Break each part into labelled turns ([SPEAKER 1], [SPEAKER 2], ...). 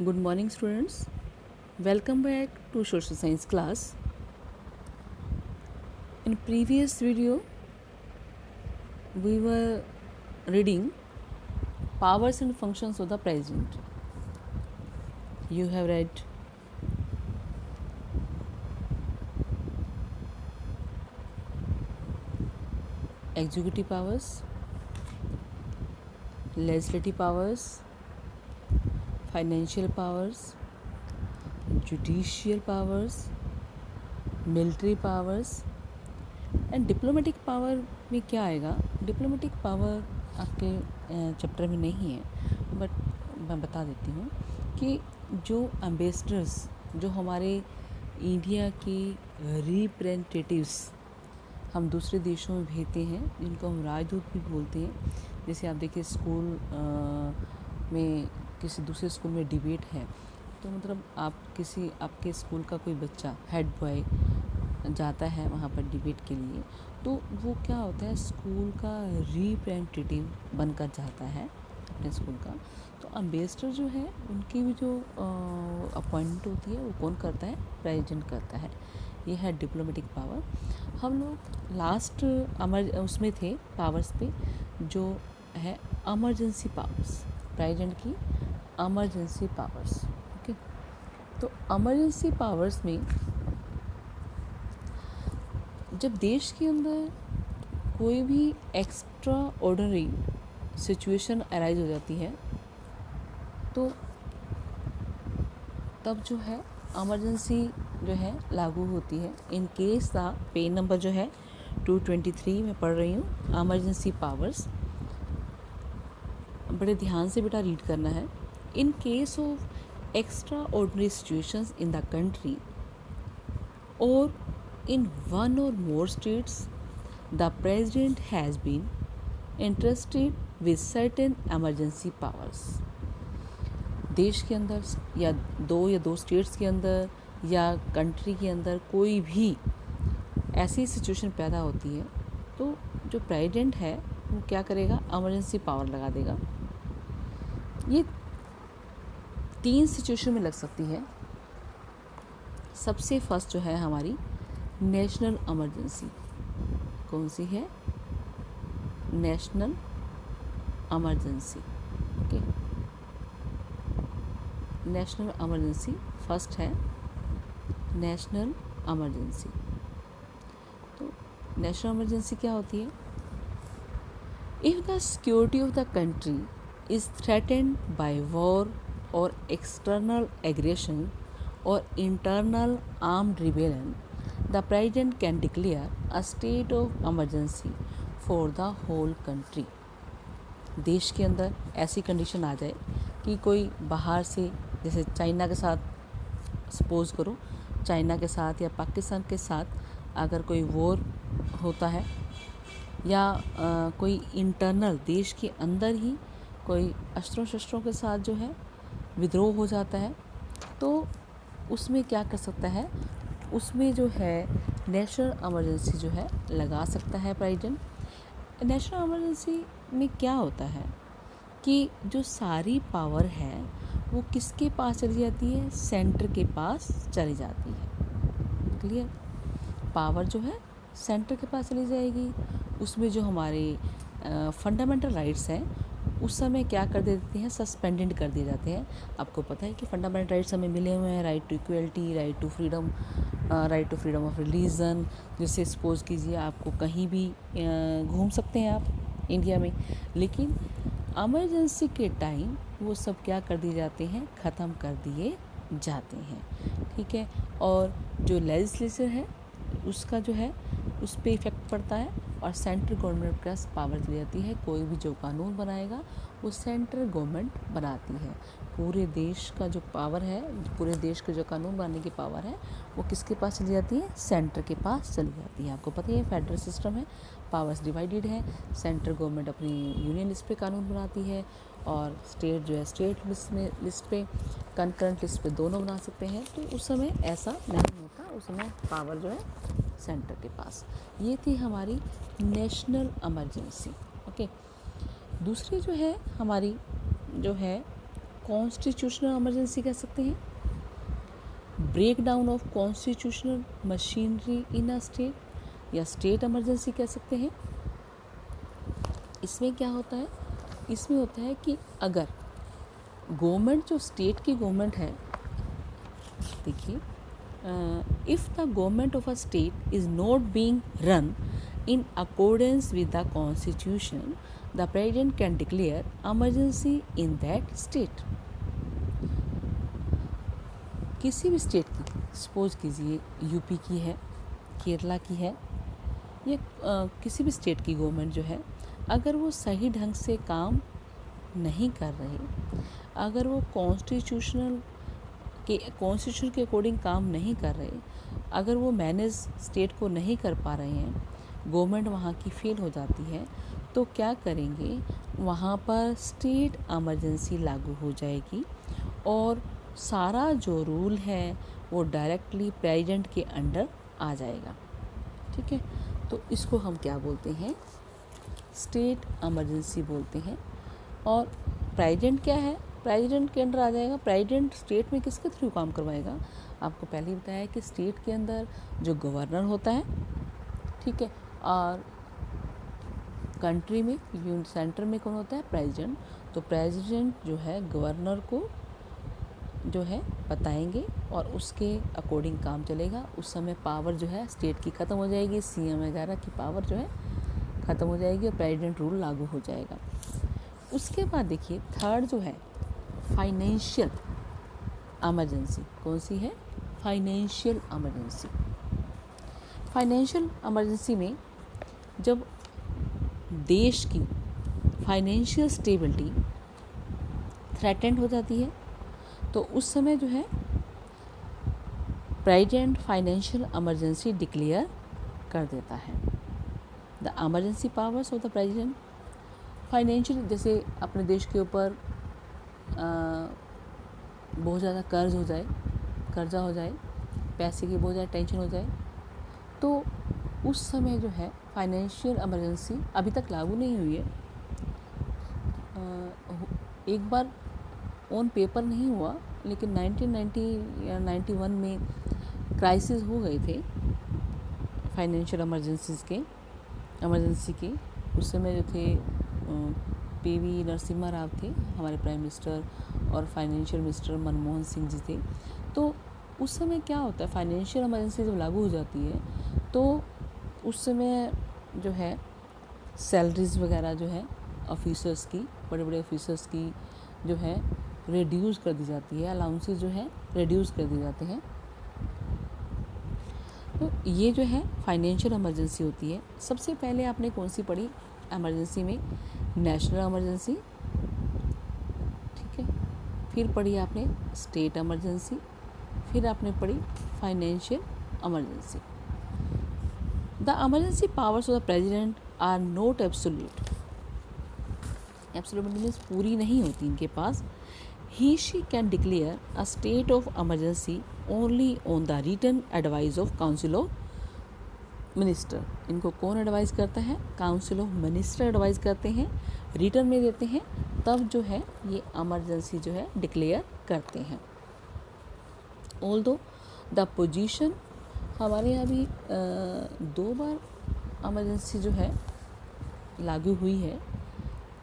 [SPEAKER 1] Good morning, students. Welcome back to social science class. In previous video, we were reading powers and functions of the president. You have read executive powers, legislative powers, financial powers, judicial powers, military powers and diplomatic power में क्या आएगा. Diplomatic power आपके chapter में नहीं है, but मैं बता देती हूँ कि जो एम्बेसडर्स, जो हमारे इंडिया के रिप्रेजेंटेटिव्स हम दूसरे देशों में भेजते हैं, जिनको हम राजदूत भी बोलते हैं. जैसे आप देखिए स्कूल में किसी दूसरे स्कूल में डिबेट है, तो मतलब आपके स्कूल का कोई बच्चा हेड बॉय जाता है वहाँ पर डिबेट के लिए, तो वो क्या होता है, स्कूल का रिप्रेजेंटेटिव बनकर जाता है अपने स्कूल का. तो एम्बेसडर जो है उनकी भी जो अपॉइंटमेंट होती है वो कौन करता है, प्रेसिडेंट करता है. ये है डिप्लोमेटिक पावर. हम लोग लास्ट उसमें थे पावर्स पे, जो है एमरजेंसी पावर्स, प्रेसिडेंट की एमरजेंसी पावर्स. ओके, तो एमरजेंसी पावर्स में जब देश के अंदर कोई भी एक्स्ट्रा ऑर्डिनरी सिचुएशन अराइज हो जाती है, तो तब जो है एमरजेंसी जो है लागू होती है. In case the page number जो है 223 में पढ़ रही हूँ, एमरजेंसी पावर्स. बड़े ध्यान से बेटा रीड करना है. In case of extra ordinary situations in the country और in one or more states, the president has been entrusted with certain emergency powers. देश के अंदर या दो स्टेट्स के अंदर या कंट्री के अंदर कोई भी ऐसी सिचुएशन पैदा होती है, तो जो प्रेसिडेंट है वो क्या करेगा, एमरजेंसी पावर लगा देगा. ये 3 सिचुएशन में लग सकती है. सबसे फर्स्ट जो है हमारी नेशनल इमरजेंसी. कौन सी है, national emergency. Okay, national emergency first है, नेशनल इमरजेंसी. तो नेशनल इमरजेंसी क्या होती है, if the security of the country is threatened by war और एक्सटर्नल एग्रेशन और internal armed rebellion, the president can declare a state of emergency for the whole country. देश के अंदर ऐसी कंडीशन आ जाए कि कोई बाहर से, जैसे चाइना के साथ सपोज करो, चाइना के साथ या पाकिस्तान के साथ अगर कोई वॉर होता है, या कोई इंटरनल देश के अंदर ही कोई अस्त्रों शस्त्रों के साथ जो है विद्रोह हो जाता है, तो उसमें क्या कर सकता है, उसमें जो है नेशनल इमरजेंसी जो है लगा सकता है प्रेसिडेंट. नेशनल इमरजेंसी में क्या होता है कि जो सारी पावर है वो किसके पास चली जाती है, सेंटर के पास चली जाती है. क्लियर, पावर जो है सेंटर के पास चली जाएगी. उसमें जो हमारे फंडामेंटल राइट्स हैं उस समय क्या कर देते हैं, सस्पेंडेड कर दिए जाते हैं. आपको पता है कि फंडामेंटल राइट्स हमें मिले हुए हैं, right to equality, right to freedom, right to freedom of religion. जैसे सपोज कीजिए आपको कहीं भी घूम सकते हैं आप इंडिया में, लेकिन इमरजेंसी के टाइम वो सब क्या कर दिए जाते हैं, ख़त्म कर दिए जाते हैं. ठीक है, और जो लेजिस्लेचर है उसका जो है उस पर इफ़ेक्ट पड़ता है और सेंट्रल गवर्नमेंट के पास पावर चली जाती है. कोई भी जो कानून बनाएगा वो सेंट्रल गवर्नमेंट बनाती है. पूरे देश का जो पावर है, पूरे देश के जो कानून बनाने की पावर है वो किसके पास चली जाती है, सेंटर के पास चली जाती है. आपको पता ही है फेडरल सिस्टम है, पावर्स डिवाइडेड है. सेंट्रल गवर्नमेंट अपनी यूनियन लिस्ट पे कानून बनाती है और स्टेट जो है स्टेट लिस्ट पे, कंकरेंट लिस्ट पे दोनों बना सकते हैं. तो उस समय ऐसा नहीं होता, उस समय पावर जो है सेंटर के पास. ये थी हमारी नेशनल इमरजेंसी. ओके, दूसरी जो है हमारी जो है कॉन्स्टिट्यूशनल इमरजेंसी कह सकते हैं, break down of constitutional machinery in a state या स्टेट इमरजेंसी कह सकते हैं। इसमें क्या होता है, इसमें होता है कि अगर गवर्नमेंट जो स्टेट की गवर्नमेंट है, देखिए, if the government of a state is not being run in accordance with the constitution, the president can declare emergency in that state. किसी भी स्टेट की, सपोज कीजिए यूपी की है, केरला की है, या किसी भी स्टेट की गवर्नमेंट जो है, अगर वो सही ढंग से काम नहीं कर रहे, अगर वो कॉन्स्टिट्यूशन के अकॉर्डिंग काम नहीं कर रहे, अगर वो मैनेज स्टेट को नहीं कर पा रहे हैं, गवर्नमेंट वहाँ की फेल हो जाती है, तो क्या करेंगे, वहाँ पर स्टेट इमरजेंसी लागू हो जाएगी और सारा जो रूल है वो डायरेक्टली प्रेसिडेंट के अंडर आ जाएगा। ठीक है, तो इसको हम क्या बोलते हैं, स्टेट इमरजेंसी बोलते हैं। और प्रेसिडेंट क्या है, प्रेसिडेंट के अंडर आ जाएगा। प्रेसिडेंट स्टेट में किसके थ्रू काम करवाएगा, आपको पहले ही बताया कि स्टेट के अंदर जो गवर्नर होता है, ठीक है, और कंट्री में सेंटर में कौन होता है, प्रेसिडेंट। तो प्रेसिडेंट जो है गवर्नर को जो है बताएंगे और उसके अकॉर्डिंग काम चलेगा। उस समय पावर जो है स्टेट की ख़त्म हो जाएगी, सीएम वगैरह की पावर जो है ख़त्म हो जाएगी और प्रेसिडेंट रूल लागू हो जाएगा। उसके बाद देखिए थर्ड जो है फाइनेंशियल इमरजेंसी। कौन सी है, फाइनेंशियल इमरजेंसी। फाइनेंशियल इमरजेंसी में जब देश की फाइनेंशियल स्टेबिलिटी थ्रेटेंड हो जाती है, तो उस समय जो है प्रेसिडेंट फाइनेंशियल इमरजेंसी डिक्लेयर कर देता है। The emergency powers of the president financial, जैसे अपने देश के ऊपर बहुत ज़्यादा कर्जा हो जाए, पैसे की बहुत ज़्यादा टेंशन हो जाए, तो उस समय जो है फाइनेंशियल इमरजेंसी अभी तक लागू नहीं हुई है। एक बार ऑन पेपर नहीं हुआ, लेकिन 1990 या 91 में क्राइसिस हो गए थे फाइनेंशियल इमरजेंसी के। उस समय जो थे पीवी नरसिम्हा राव थे हमारे प्राइम मिनिस्टर, और फाइनेंशियल मिनिस्टर मनमोहन सिंह जी थे। तो उस समय क्या होता है, फाइनेंशियल इमरजेंसी जब लागू हो जाती है तो उस समय जो है सैलरीज वगैरह जो है ऑफिसर्स की, बड़े बड़े ऑफिसर्स की जो है रिड्यूस कर दी जाती है, अलाउंसेस जो है रिड्यूस कर दिए जाते हैं। तो ये जो है फाइनेंशियल इमरजेंसी होती है। सबसे पहले आपने कौन सी पढ़ी इमरजेंसी में, नेशनल इमरजेंसी, ठीक है, फिर पढ़ी आपने स्टेट इमरजेंसी, फिर आपने पढ़ी financial emergency. The emergency powers of the president are not absolute. Absolute means पूरी नहीं होती इनके पास। He she can declare a state of emergency only on the written advice of council of minister. इनको कौन एडवाइस करता है, council of minister advice करते हैं, रिटर्न में देते हैं, तब जो है ये इमरजेंसी जो है डिक्लेयर करते हैं। ऑल्दो द पोजीशन, हमारे यहाँ भी 2 बार इमरजेंसी जो है लागू हुई है।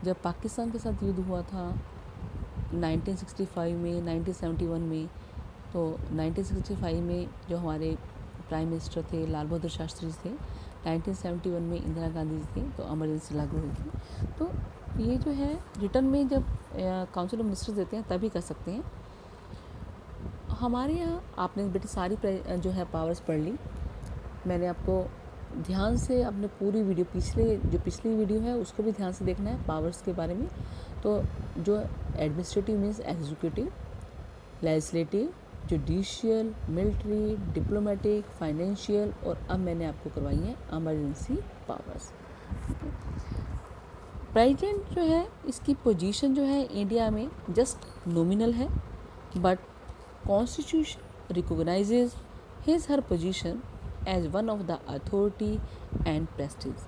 [SPEAKER 1] जब पाकिस्तान के साथ युद्ध हुआ था 1965 में, 1971 में, तो 1965 में जो हमारे प्राइम मिनिस्टर थे लाल बहादुर शास्त्री थे, 1971 में इंदिरा गांधी जी थे, तो इमरजेंसी लागू होगी। तो ये जो है रिटर्न में जब काउंसिल ऑफ मिनिस्टर्स देते हैं तभी कर सकते हैं। हमारे यहाँ आपने बेटी सारी जो है पावर्स पढ़ ली। मैंने आपको ध्यान से अपने पूरी वीडियो, पिछली वीडियो है उसको भी ध्यान से देखना है पावर्स के बारे में। तो जो administrative means executive, legislative, judicial, military, diplomatic, financial, और अब मैंने आपको करवाई है इमरजेंसी पावर्स। प्रेसिडेंट जो है इसकी पोजीशन जो है इंडिया में जस्ट नॉमिनल है, but constitution recognises his her position as one of the authority and prestige.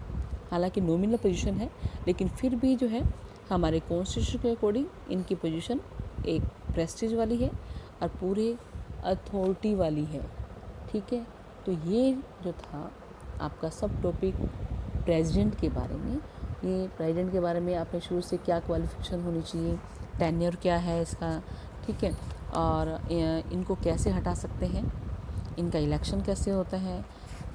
[SPEAKER 1] हालांकि नॉमिनल पोजीशन है, लेकिन फिर भी जो है हमारे कॉन्स्टिट्यूशन के अकॉर्डिंग इनकी पोजीशन एक प्रेस्टीज वाली है और पूरे अथॉरिटी वाली है। ठीक है, तो ये जो था आपका सब टॉपिक प्रेसिडेंट के बारे में। ये प्रेसिडेंट के बारे में आपने शुरू से क्या क्वालिफिकेशन होनी चाहिए, टेन्योर क्या है इसका, ठीक है, और इनको कैसे हटा सकते हैं, इनका इलेक्शन कैसे होता है,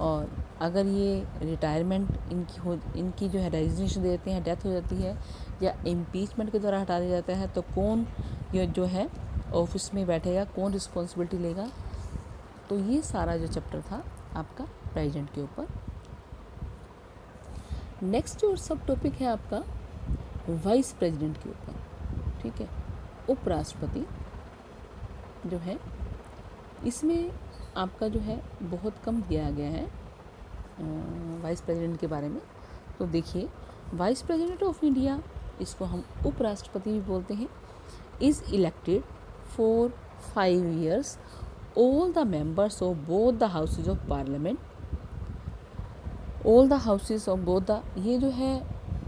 [SPEAKER 1] और अगर ये रिटायरमेंट इनकी जो है रेजिग्नेशन दे देते हैं, डेथ हो जाती है या इम्पीचमेंट के द्वारा हटा दिया जाता है, तो कौन ये जो है ऑफिस में बैठेगा, कौन रिस्पॉन्सिबिलिटी लेगा। तो ये सारा जो चैप्टर था आपका प्रेसिडेंट के ऊपर। नेक्स्ट जो सब टॉपिक है आपका वाइस प्रेसिडेंट के ऊपर। ठीक है, उपराष्ट्रपति जो है इसमें आपका जो है बहुत कम दिया गया है वाइस प्रेसिडेंट के बारे में। तो देखिए, वाइस प्रेसिडेंट ऑफ इंडिया, इसको हम उपराष्ट्रपति भी बोलते हैं, is elected for 5 years all the members of both the houses of parliament, all the houses of both the, ये जो है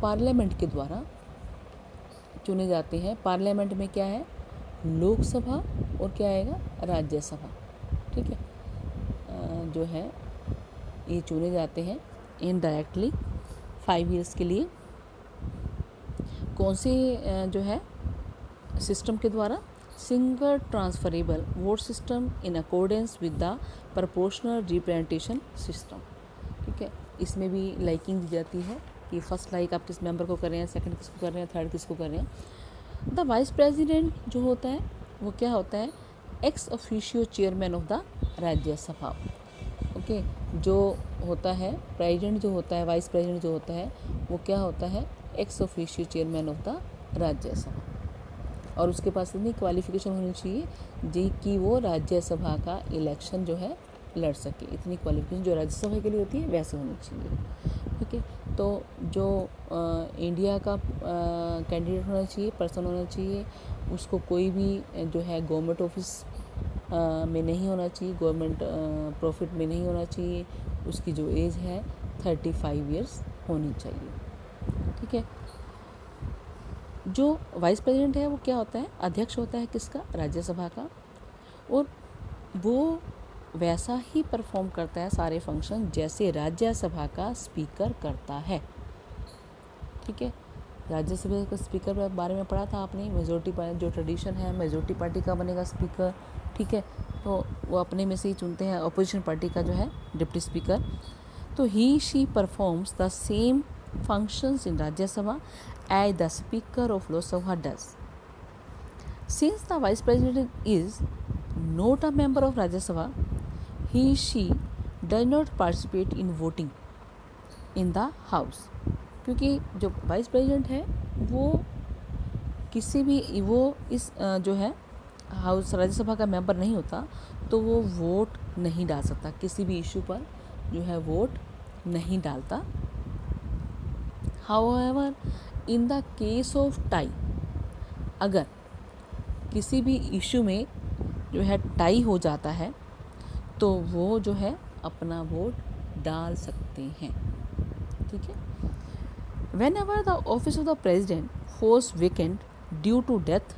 [SPEAKER 1] पार्लियामेंट के द्वारा चुने जाते हैं। पार्लियामेंट में क्या है, लोकसभा और क्या आएगा, राज्यसभा। ठीक है, जो है ये चुने जाते हैं इनडायरेक्टली 5 years के लिए। कौन से जो है सिस्टम के द्वारा, single transferable vote system in accordance with the proportional representation system. ठीक है, इसमें भी लाइकिंग दी जाती है कि फर्स्ट लाइक आप किस मेंबर को कर रहे हैं, सेकंड किसको कर रहे हैं, थर्ड किसको कर रहे हैं। द वाइस प्रेसिडेंट जो होता है वो क्या होता है, ex officio chairman of the Rajya Sabha. Okay, जो होता है प्रेसिडेंट जो होता है, वाइस प्रेसिडेंट जो होता है वो क्या होता है, ex officio chairman of the Rajya Sabha, और उसके पास इतनी क्वालिफिकेशन होनी चाहिए जी कि वो राज्यसभा का इलेक्शन जो है लड़ सके। इतनी क्वालिफिकेशन जो राज्यसभा के लिए होती है वैसे होनी चाहिए। ठीक है, तो जो इंडिया का कैंडिडेट होना चाहिए, पर्सन होना चाहिए, उसको कोई भी जो है गवर्नमेंट ऑफिस में नहीं होना चाहिए, गवर्नमेंट प्रॉफिट में नहीं होना चाहिए, उसकी जो एज है 35 years होनी चाहिए। ठीक है, जो वाइस प्रेसिडेंट है वो क्या होता है, अध्यक्ष होता है किसका, राज्यसभा का, और वो वैसा ही परफॉर्म करता है सारे फंक्शन जैसे राज्यसभा का स्पीकर करता है। ठीक है, राज्यसभा का स्पीकर के बारे में पढ़ा था आपने, मेजोरिटी पार्टी जो ट्रेडिशन है, मेजोरिटी पार्टी का बनेगा स्पीकर। ठीक है, तो वो अपने में से ही चुनते हैं अपोजिशन पार्टी का जो है डिप्टी स्पीकर। तो he she performs the same functions in Rajya Sabha as the Speaker of Lok Sabha does. Since the Vice President is not a member of Rajya Sabha, she does not participate in voting in the House. क्योंकि जो vice president है वो किसी भी वो इस जो है हाउस राज्यसभा का मेंबर नहीं होता, तो वो वोट नहीं डाल सकता, किसी भी इशू पर जो है वोट नहीं डालता। However, in the case of tie, अगर किसी भी इशू में जो है टाई हो जाता है तो वो जो है अपना वोट डाल सकते हैं। ठीक है, whenever the office of the president falls vacant due to death,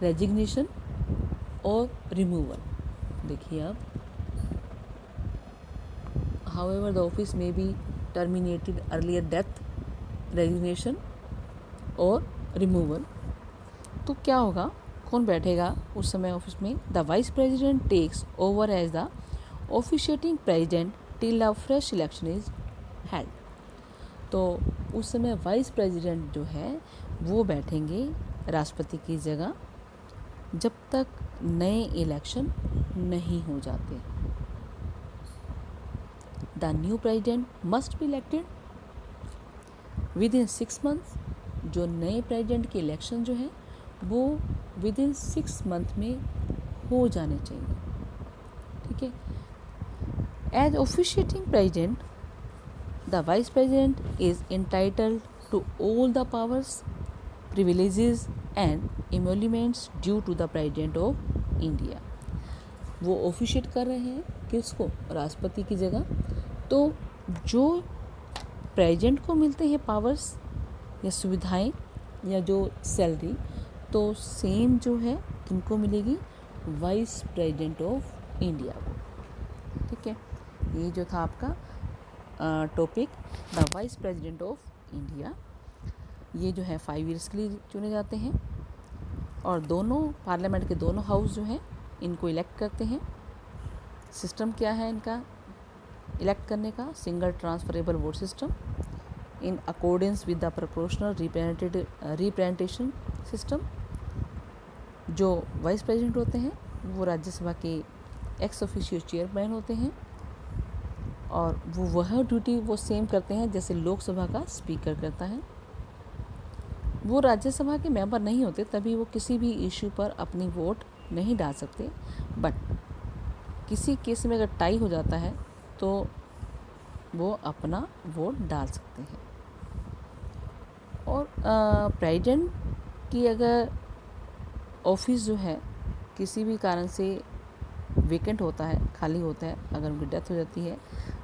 [SPEAKER 1] resignation और removal, देखिए अब however the office may be terminated earlier, death, resignation और रिमूवल, तो क्या होगा, कौन बैठेगा उस समय ऑफिस में, the vice president takes over as the officiating president till a fresh election is held. तो उस समय वाइस प्रेसिडेंट जो है वो बैठेंगे राष्ट्रपति की जगह जब तक नए इलेक्शन नहीं हो जाते। The new president must be elected within 6 months। जो नए प्रेसिडेंट के इलेक्शन जो है वो within 6 month में हो जाने चाहिए। ठीक है, as officiating president, the vice president is entitled to all the powers, privileges and emoluments due to the president of India। वो ऑफिशिएट कर रहे हैं किसको, राष्ट्रपति की जगह, तो जो प्रेसिडेंट को मिलते हैं पावर्स या सुविधाएं या जो सैलरी, तो सेम जो है किनको मिलेगी, वाइस प्रेसिडेंट ऑफ इंडिया को। ठीक है, ये जो था आपका topic, the vice president of India. ये जो है 5 ईयर्स के लिए चुने जाते हैं और दोनों पार्लियामेंट के दोनों हाउस जो हैं इनको इलेक्ट करते हैं। सिस्टम क्या है इनका इलेक्ट करने का, single transferable vote system in accordance with the proportional representation system. जो वाइस प्रेसिडेंट होते हैं वो राज्यसभा के एक्स ऑफिशियो चेयरमैन होते हैं और वो वह ड्यूटी वो सेम करते हैं जैसे लोकसभा का स्पीकर करता है। वो राज्यसभा के मेंबर नहीं होते, तभी वो किसी भी इशू पर अपनी वोट नहीं डाल सकते, बट किसी केस में अगर टाई हो जाता है तो वो अपना वोट डाल सकते हैं। और प्रेसिडेंट की अगर ऑफिस जो है किसी भी कारण से वेकेंट होता है, खाली होता है, अगर उनकी डेथ हो जाती है,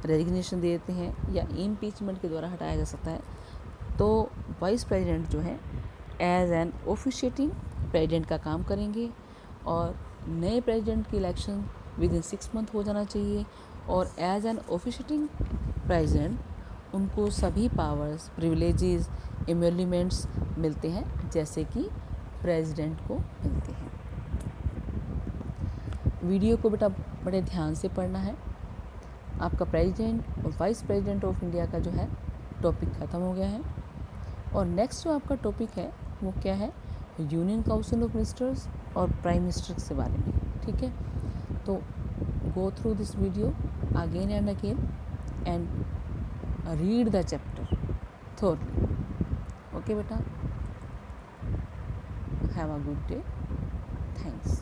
[SPEAKER 1] रेजिग्नेशन दे देते हैं या इम्पीचमेंट के द्वारा हटाया जा सकता है, तो वाइस प्रेसिडेंट जो है एज एन ऑफिशिएटिंग प्रेसिडेंट का काम करेंगे और नए प्रेसिडेंट की इलेक्शन विद इन 6 मंथ हो जाना चाहिए। और एज एन ऑफिशिएटिंग प्रेसिडेंट उनको सभी पावर्स, प्रिविलेजेस, एम्यूलमेंट्स मिलते हैं जैसे कि प्रेसिडेंट को मिलते हैं। वीडियो को बेटा बड़े ध्यान से पढ़ना है। आपका प्रेसिडेंट और वाइस प्रेसिडेंट ऑफ इंडिया का जो है टॉपिक ख़त्म हो गया है और नेक्स्ट जो आपका टॉपिक है वो क्या है, यूनियन काउंसिल ऑफ मिनिस्टर्स और प्राइम मिनिस्टर के बारे में। ठीक है, तो go through this video again and again and read the chapter thoroughly. Okay beta, have a good day. Thanks.